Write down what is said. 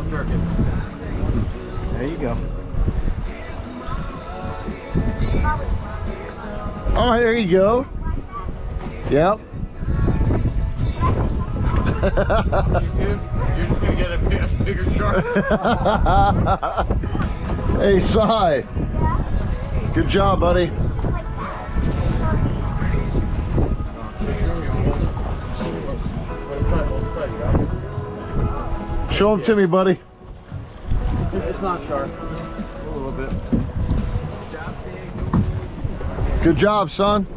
Don't jerk it. There you go. Oh, there you go. Yep. You're just gonna get a bigger shark. Hey, Sai. Good job, buddy. Show him to me, buddy. It's not sharp. A little bit. Good job, son.